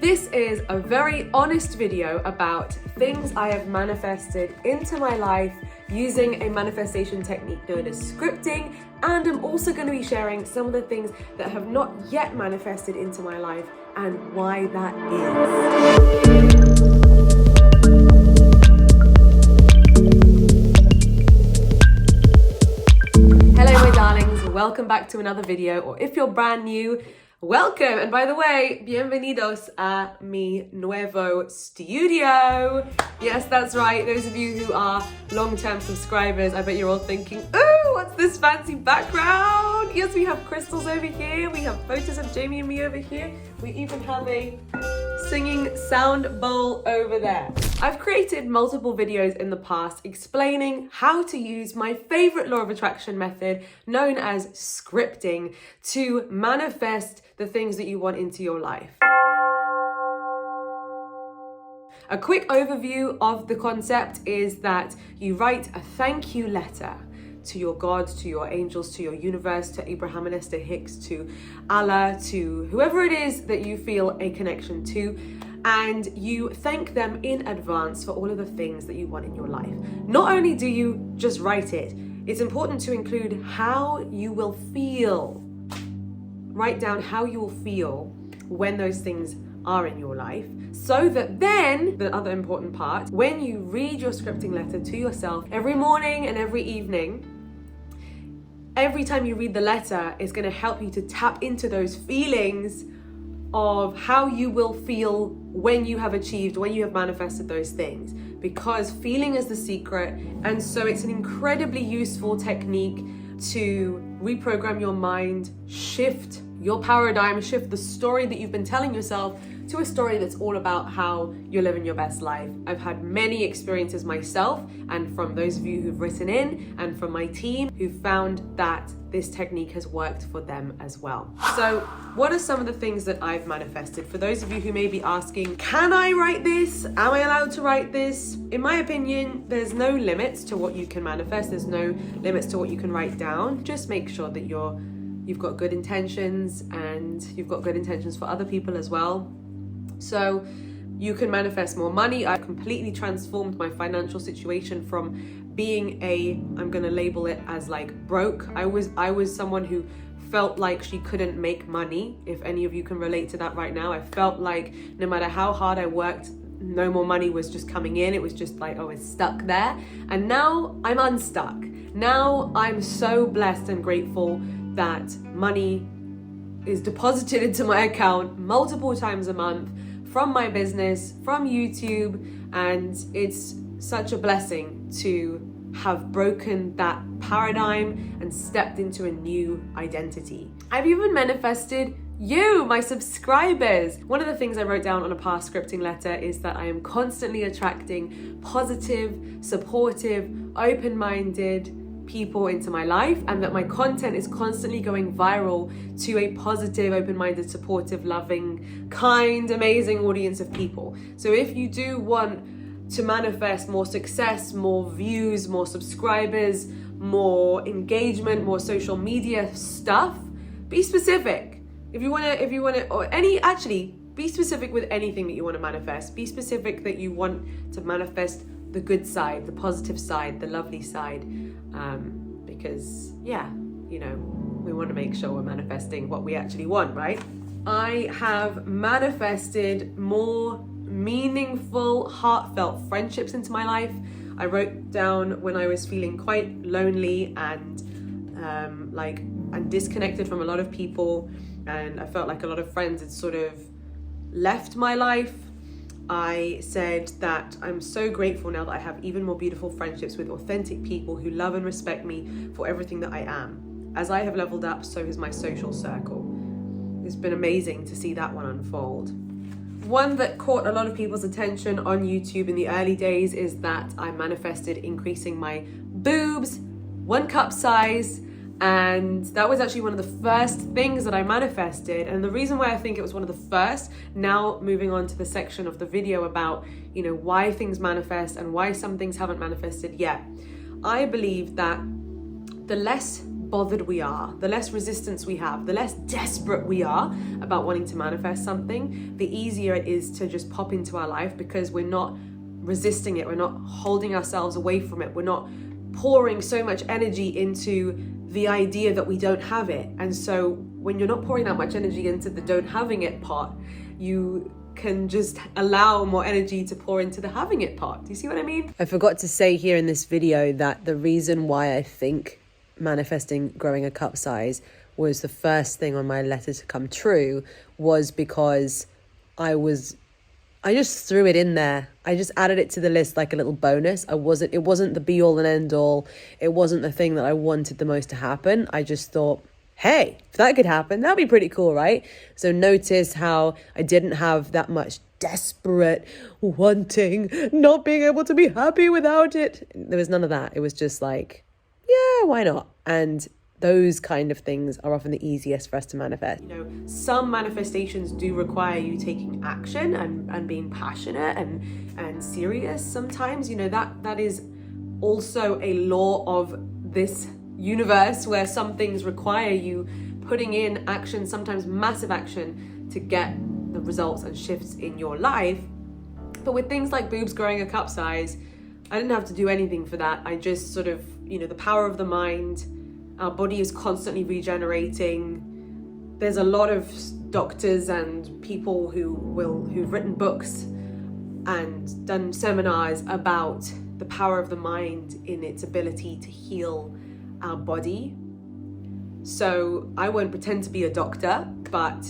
This is a very honest video about things I have manifested into my life using a manifestation technique known as scripting, and I'm also going to be sharing some of the things that have not yet manifested into my life and why that is. Hello my darlings, welcome back to another video, or if you're brand new, welcome. And by the way, bienvenidos a mi nuevo studio. Yes, that's right. Those of you who are long-term subscribers, I bet you're all thinking, ooh, what's this fancy background? Yes, we have crystals over here. We have photos of Jamie and me over here. We even have a singing sound bowl over there. I've created multiple videos in the past explaining how to use my favorite law of attraction method known as scripting to manifest the things that you want into your life. A quick overview of the concept is that you write a thank you letter to your God, to your angels, to your universe, to Abraham and Esther Hicks, to Allah, to whoever it is that you feel a connection to, and you thank them in advance for all of the things that you want in your life. Not only do you just write it, it's important to include how you will feel. Write down how you will feel when those things are in your life, so that then, the other important part, when you read your scripting letter to yourself every morning and every evening, every time you read the letter, it's going to help you to tap into those feelings of how you will feel when you have achieved, when you have manifested those things, because feeling is the secret. And so it's an incredibly useful technique to reprogram your mind, shift your paradigm, shift the story that you've been telling yourself to a story that's all about how you're living your best life. I've had many experiences myself, and from those of you who've written in and from my team who found that this technique has worked for them as well. So what are some of the things that I've manifested? For those of you who may be asking, can I write this? Am I allowed to write this? In my opinion, there's no limits to what you can manifest. There's no limits to what you can write down. Just make sure that you've got good intentions, and you've got good intentions for other people as well. So you can manifest more money. I completely transformed my financial situation from being I'm gonna label it as like broke. I was someone who felt like she couldn't make money. If any of you can relate to that right now, I felt like no matter how hard I worked, no more money was just coming in. It was just like, oh, it's stuck there. And now I'm unstuck. Now I'm so blessed and grateful that money is deposited into my account multiple times a month from my business, from YouTube, and it's such a blessing to have broken that paradigm and stepped into a new identity. I've even manifested you, my subscribers. One of the things I wrote down on a past scripting letter is that I am constantly attracting positive, supportive, open-minded people into my life, and that my content is constantly going viral to a positive, open-minded, supportive, loving, kind, amazing audience of people. So if you do want to manifest more success, more views, more subscribers, more engagement, more social media stuff, be specific. If you want to, or be specific with anything that you want to manifest. Be specific that you want to manifest the good side, the positive side, the lovely side, because we want to make sure we're manifesting what we actually want, right? I have manifested more meaningful, heartfelt friendships into my life. I wrote down when I was feeling quite lonely and disconnected from a lot of people, and I felt like a lot of friends had sort of left my life. I said that I'm so grateful now that I have even more beautiful friendships with authentic people who love and respect me for everything that I am. As I have leveled up, so has my social circle. It's been amazing to see that one unfold. One that caught a lot of people's attention on YouTube in the early days is that I manifested increasing my boobs 1 cup size. And that was actually one of the first things that I manifested. And the reason why I think it was one of the first, now moving on to the section of the video about, why things manifest and why some things haven't manifested yet. I believe that the less bothered we are, the less resistance we have, the less desperate we are about wanting to manifest something, the easier it is to just pop into our life, because we're not resisting it, we're not holding ourselves away from it, we're not pouring so much energy into the idea that we don't have it. And so when you're not pouring that much energy into the don't having it part, you can just allow more energy to pour into the having it part. Do you see what I mean? I forgot to say here in this video that the reason why I think manifesting growing a cup size was the first thing on my letter to come true was because I just threw it in there. I just added it to the list like a little bonus. It wasn't the be all and end all. It wasn't the thing that I wanted the most to happen. I just thought, hey, if that could happen, that'd be pretty cool, right? So notice how I didn't have that much desperate wanting, not being able to be happy without it. There was none of that. It was just like, yeah, why not? And those kind of things are often the easiest for us to manifest. You know, some manifestations do require you taking action and being passionate and serious sometimes. You know, that is also a law of this universe, where some things require you putting in action, sometimes massive action, to get the results and shifts in your life. But with things like boobs growing a cup size, I didn't have to do anything for that. I just sort of, you know, the power of the mind. Our body is constantly regenerating. There's a lot of doctors and people who've written books and done seminars about the power of the mind in its ability to heal our body. So I won't pretend to be a doctor, but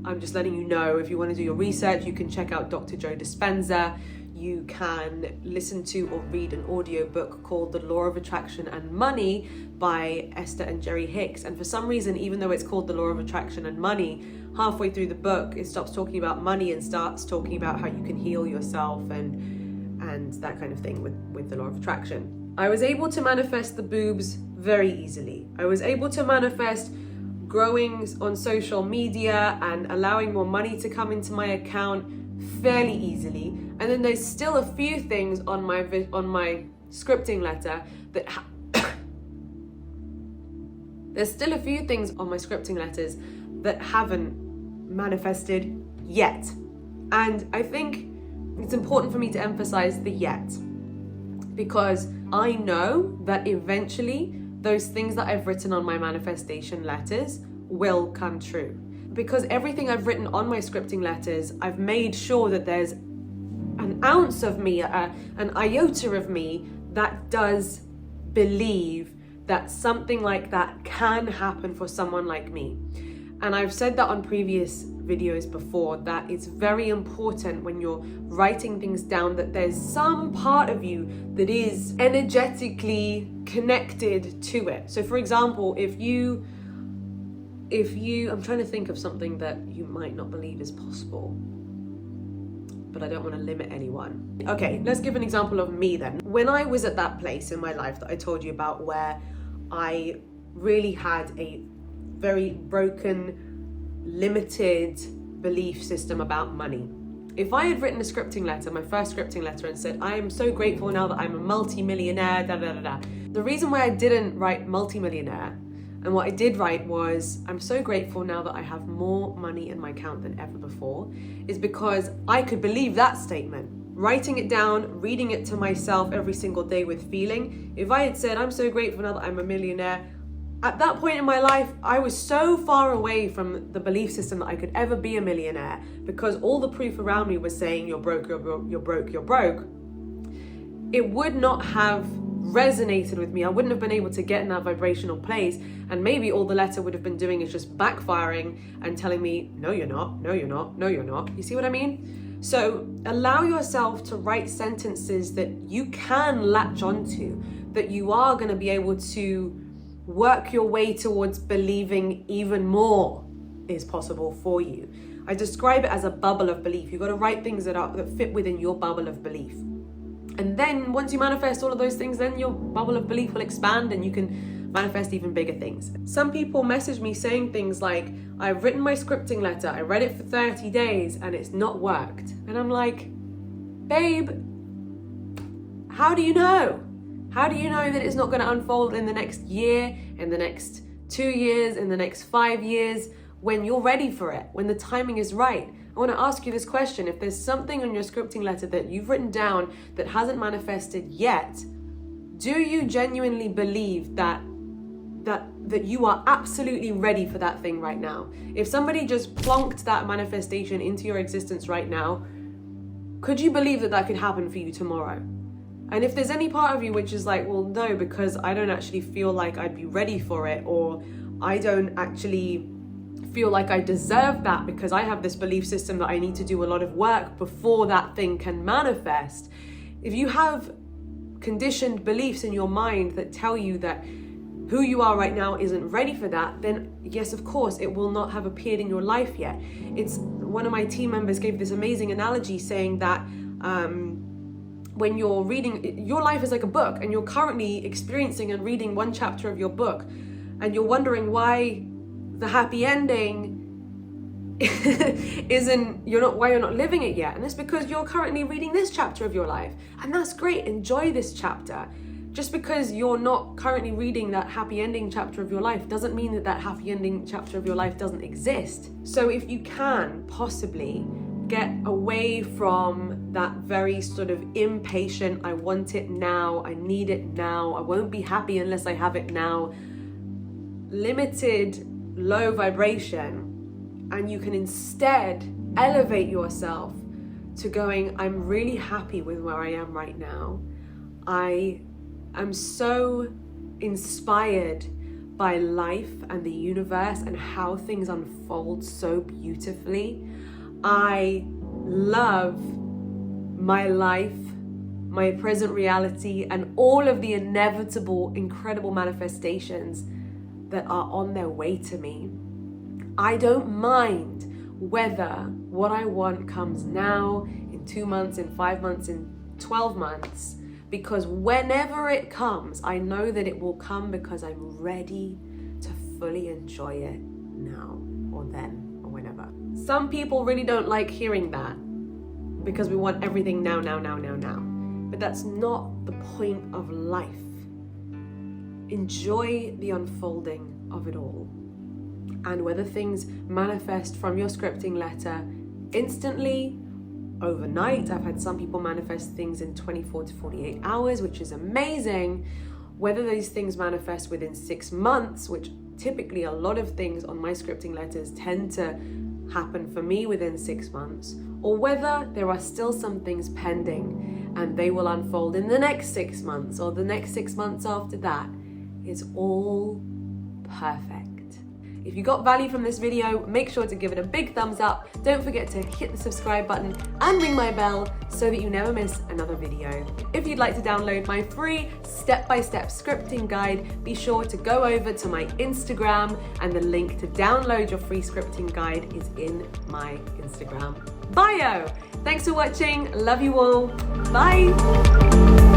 I'm just letting you know, if you want to do your research, you can check out Dr. Joe Dispenza. You can listen to or read an audiobook called The Law of Attraction and Money by Esther and Jerry Hicks. And for some reason, even though it's called The Law of Attraction and Money, halfway through the book, it stops talking about money and starts talking about how you can heal yourself and that kind of thing with the Law of Attraction. I was able to manifest the boobs very easily. I was able to manifest growing on social media and allowing more money to come into my account fairly easily. And then there's still a few things on my scripting letter that there's still a few things on my scripting letters that haven't manifested yet. And I think it's important for me to emphasize the yet, because I know that eventually those things that I've written on my manifestation letters will come true. Because everything I've written on my scripting letters, I've made sure that there's an ounce of me, an iota of me that does believe that something like that can happen for someone like me. And I've said that on previous videos before, that it's very important when you're writing things down that there's some part of you that is energetically connected to it. So for example, if you, I'm trying to think of something that you might not believe is possible, but I don't want to limit anyone. Okay, let's give an example of me then. When I was at that place in my life that I told you about, where I really had a very broken, limited belief system about money. If I had written a scripting letter, my first scripting letter, and said, I am so grateful now that I'm a multi-millionaire, the reason why I didn't write multi-millionaire, and what I did write was, I'm so grateful now that I have more money in my account than ever before, is because I could believe that statement. Writing it down, reading it to myself every single day with feeling. If I had said, I'm so grateful now that I'm a millionaire, at that point in my life, I was so far away from the belief system that I could ever be a millionaire, because all the proof around me was saying, you're broke, you're broke, you're broke, you're broke. It would not have resonated with me. I wouldn't have been able to get in that vibrational place, and maybe all the letter would have been doing is just backfiring and telling me, no, you're not, no, you're not, no, you're not. You see what I mean? So allow yourself to write sentences that you can latch onto, that you are going to be able to work your way towards believing even more is possible for you. I describe it as a bubble of belief. You've got to write things that fit within your bubble of belief. And then once you manifest all of those things, then your bubble of belief will expand and you can manifest even bigger things. Some people message me saying things like, I've written my scripting letter, I read it for 30 days and it's not worked. And I'm like, babe, how do you know? How do you know that it's not going to unfold in the next year, in the next 2 years, in the next 5 years, when you're ready for it, when the timing is right? I want to ask you this question. If there's something on your scripting letter that you've written down that hasn't manifested yet, do you genuinely believe that you are absolutely ready for that thing right now? If somebody just plonked that manifestation into your existence right now, could you believe that that could happen for you tomorrow? And if there's any part of you which is like, well, no, because I don't actually feel like I'd be ready for it, or I don't actually feel like I deserve that because I have this belief system that I need to do a lot of work before that thing can manifest. If you have conditioned beliefs in your mind that tell you that who you are right now isn't ready for that, then yes, of course, it will not have appeared in your life yet. It's one of my team members gave this amazing analogy saying that when you're reading, your life is like a book, and you're currently experiencing and reading one chapter of your book, and you're wondering why the happy ending why you're not living it yet. And it's because you're currently reading this chapter of your life, and that's great. Enjoy this chapter. Just because you're not currently reading that happy ending chapter of your life doesn't mean that that happy ending chapter of your life doesn't exist. So if you can possibly get away from that very sort of impatient, I want it now, I need it now, I won't be happy unless I have it now, limited, low vibration, and you can instead elevate yourself to going, I'm really happy with where I am right now. I am so inspired by life and the universe and how things unfold so beautifully. I love my life, my present reality, and all of the inevitable, incredible manifestations that are on their way to me. I don't mind whether what I want comes now, in 2 months, in 5 months, in 12 months, because whenever it comes, I know that it will come because I'm ready to fully enjoy it now or then or whenever. Some people really don't like hearing that because we want everything now. But that's not the point of life. Enjoy the unfolding of it all. And whether things manifest from your scripting letter instantly, overnight, I've had some people manifest things in 24 to 48 hours, which is amazing. Whether these things manifest within 6 months, which typically a lot of things on my scripting letters tend to happen for me within 6 months, or whether there are still some things pending and they will unfold in the next 6 months or the next 6 months after that, it's all perfect. If you got value from this video, make sure to give it a big thumbs up. Don't forget to hit the subscribe button and ring my bell so that you never miss another video. If you'd like to download my free step-by-step scripting guide, be sure to go over to my Instagram, and the link to download your free scripting guide is in my Instagram bio. Thanks for watching. Love you all. Bye.